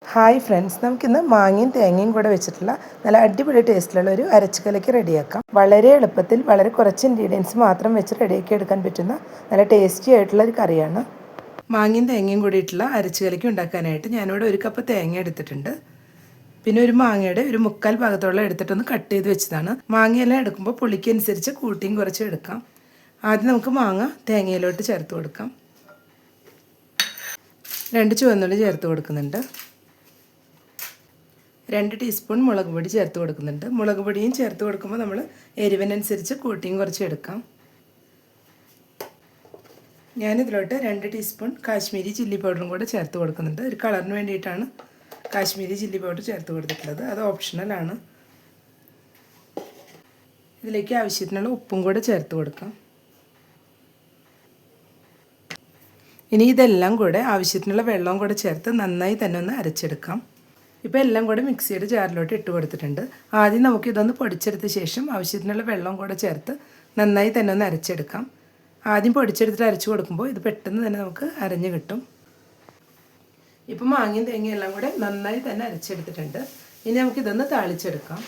Hi friends, നമുക്കിന്ന് മാങ്ങയും തേങ്ങയും കൂടെ വെച്ചിട്ടുള്ള നല്ല അടിപൊളി ടേസ്റ്റിലുള്ള ഒരു അരച്ചുകലക്ക് റെഡിയാക്കാം. വളരെ എളുപ്പത്തിൽ വളരെ കുറച്ച് ഇൻഗ്രീഡിയൻസ് മാത്രം വെച്ച് റെഡിയാക്കി എടുക്കാൻ പറ്റുന്ന നല്ല ടേസ്റ്റി ആയിട്ടുള്ള ഒരു കറിയാണ്. മാങ്ങയും തേങ്ങയും കൂടിയിട്ടുള്ള അരച്ചുകലക്ക് ഉണ്ടാക്കാനായിട്ട് ഞാനിവിടെ 1 കപ്പ് തേങ്ങ എടുത്തിട്ടുണ്ട്. പിന്നെ ഒരു മാങ്ങയുടെ ഒരു 1/4 ഭാഗത്തോളം എടുത്തിട്ടൊന്ന് കട്ട് ചെയ്ത് വെച്ചതാണ്. മാങ്ങയെല്ലാം എടുക്കുമ്പോൾ പുളിക്കനുസരിച്ച് കൂട്ടിയും കുറച്ചും എടുക്കാം. ആദ്യം നമുക്ക് മാങ്ങ തേങ്ങയിലോട്ട് ചേർത്ത് കൊടുക്കാം. 2 ചുവന്നുള്ളി ചേർത്ത് കൊടുക്കുന്നുണ്ട്. 2 ടീസ്പൂൺ മുളക് പൊടി ചേർത്ത് കൊടുക്കുന്നുണ്ട്. മുളക് പൊടിയും ചേർത്ത് കൊടുക്കുമ്പോൾ നമ്മൾ എരിവിനനുസരിച്ച് കൂട്ടിയും കുറച്ച് എടുക്കാം. ഞാനിതിലോട്ട് 2 ടീസ്പൂൺ കാശ്മീരി ചില്ലി പൗഡറും കൂടെ ചേർത്ത് കൊടുക്കുന്നുണ്ട്. ഒരു കളറിന് വേണ്ടിയിട്ടാണ് കാശ്മീരി ചില്ലി പൗഡർ ചേർത്ത് കൊടുത്തിട്ടുള്ളത്. അത് ഓപ്ഷണലാണ്. ഇതിലേക്ക് ആവശ്യത്തിനുള്ള ഉപ്പും കൂടെ ചേർത്ത് കൊടുക്കാം. ഇനി ഇതെല്ലാം കൂടെ ആവശ്യത്തിനുള്ള വെള്ളവും കൂടെ ചേർത്ത് നന്നായി തന്നെ ഒന്ന് അരച്ചെടുക്കാം. ഇപ്പോൾ എല്ലാം കൂടെ മിക്സിയുടെ ജാറിലോട്ട് ഇട്ട് കൊടുത്തിട്ടുണ്ട്. ആദ്യം നമുക്കിതൊന്ന് പൊടിച്ചെടുത്ത ശേഷം ആവശ്യത്തിനുള്ള വെള്ളം കൂടെ ചേർത്ത് നന്നായി തന്നെ ഒന്ന് അരച്ചെടുക്കാം. ആദ്യം പൊടിച്ചെടുത്തിട്ട് അരച്ച് കൊടുക്കുമ്പോൾ ഇത് പെട്ടെന്ന് തന്നെ നമുക്ക് അരഞ്ഞ് കിട്ടും. ഇപ്പോൾ മാങ്ങയും തേങ്ങയും എല്ലാം കൂടെ നന്നായി തന്നെ അരച്ചെടുത്തിട്ടുണ്ട്. ഇനി നമുക്കിതൊന്ന് താളിച്ചെടുക്കാം.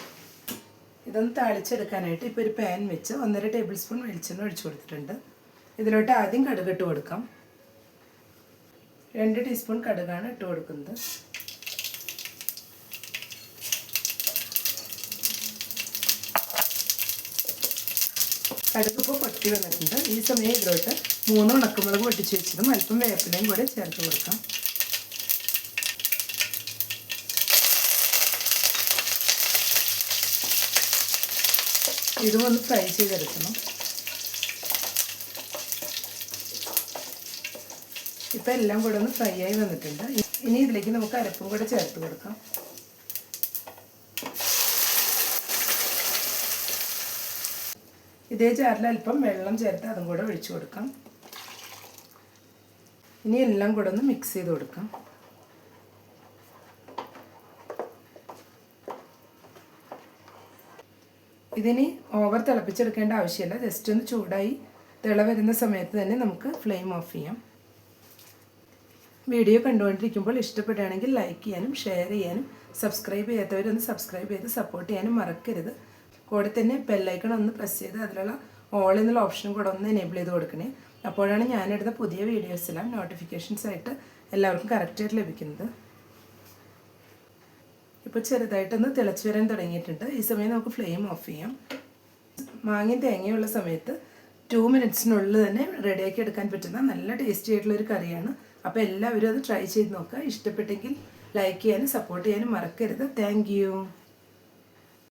ഇതൊന്ന് താളിച്ചെടുക്കാനായിട്ട് ഇപ്പോൾ ഒരു പാൻ വെച്ച് 1.5 ടേബിൾ സ്പൂൺ വെളിച്ചെണ്ണ ഒഴിച്ച് കൊടുത്തിട്ടുണ്ട്. ഇതിലോട്ട് ആദ്യം കടുക് ഇട്ട് കൊടുക്കാം. 2 ടീസ്പൂൺ കടുകാണ് ഇട്ട് കൊടുക്കുന്നത്. കടുക് ഇപ്പോൾ പൊട്ടി വന്നിട്ടുണ്ട്. ഈ സമയം ഇതിലോട്ട് 3 ഉണക്കമുളക് പൊട്ടിച്ച് വെച്ചതും അല്പം വേപ്പിലയും കൂടെ ചേർത്ത് കൊടുക്കാം. ഇതും ഒന്ന് ഫ്രൈ ചെയ്തെടുക്കണം. ഇപ്പം എല്ലാം കൂടെ ഒന്ന് ഫ്രൈ ആയി വന്നിട്ടുണ്ട്. ഇനി ഇതിലേക്ക് നമുക്ക് അരപ്പും കൂടെ ചേർത്ത് കൊടുക്കാം. ഇതേ ജാറിൽ അല്പം വെള്ളം ചേർത്ത് അതും കൂടെ ഒഴിച്ചു കൊടുക്കാം. ഇനി എല്ലാം കൂടെ ഒന്ന് മിക്സ് ചെയ്ത് കൊടുക്കാം. ഇതിനി ഓവർ തിളപ്പിച്ചെടുക്കേണ്ട ആവശ്യമില്ല. ജസ്റ്റ് ഒന്ന് ചൂടായി തിള വരുന്ന സമയത്ത് തന്നെ നമുക്ക് ഫ്ലെയിം ഓഫ് ചെയ്യാം. വീഡിയോ കണ്ടുകൊണ്ടിരിക്കുമ്പോൾ ഇഷ്ടപ്പെടുകയാണെങ്കിൽ ലൈക്ക് ചെയ്യാനും ഷെയർ ചെയ്യാനും സബ്സ്ക്രൈബ് ചെയ്യാത്തവരൊന്ന് സബ്സ്ക്രൈബ് ചെയ്ത് സപ്പോർട്ട് ചെയ്യാനും മറക്കരുത്. കൂടെ തന്നെ ബെല്ലൈക്കൺ ഒന്ന് പ്രസ് ചെയ്ത് അതിലുള്ള ഓൾ എന്നുള്ള ഓപ്ഷനും കൂടെ ഒന്ന് എനേബിൾ ചെയ്ത് കൊടുക്കണേ. അപ്പോഴാണ് ഞാനെടുത്ത പുതിയ വീഡിയോസെല്ലാം നോട്ടിഫിക്കേഷൻസ് ആയിട്ട് എല്ലാവർക്കും കറക്റ്റായിട്ട് ലഭിക്കുന്നത്. ഇപ്പോൾ ചെറുതായിട്ടൊന്ന് തിളച്ച് വരാൻ തുടങ്ങിയിട്ടുണ്ട്. ഈ സമയം നമുക്ക് ഫ്ലെയിം ഓഫ് ചെയ്യാം. മാങ്ങയും തേങ്ങയുള്ള സമയത്ത് 2 മിനിറ്റ്സിനുള്ളിൽ തന്നെ റെഡിയാക്കി എടുക്കാൻ പറ്റുന്ന നല്ല ടേസ്റ്റി ആയിട്ടുള്ളൊരു കറിയാണ്. അപ്പോൾ എല്ലാവരും അത് ട്രൈ ചെയ്ത് നോക്കുക. ഇഷ്ടപ്പെട്ടെങ്കിൽ ലൈക്ക് ചെയ്യാനും സപ്പോർട്ട് ചെയ്യാനും മറക്കരുത്. Thank you.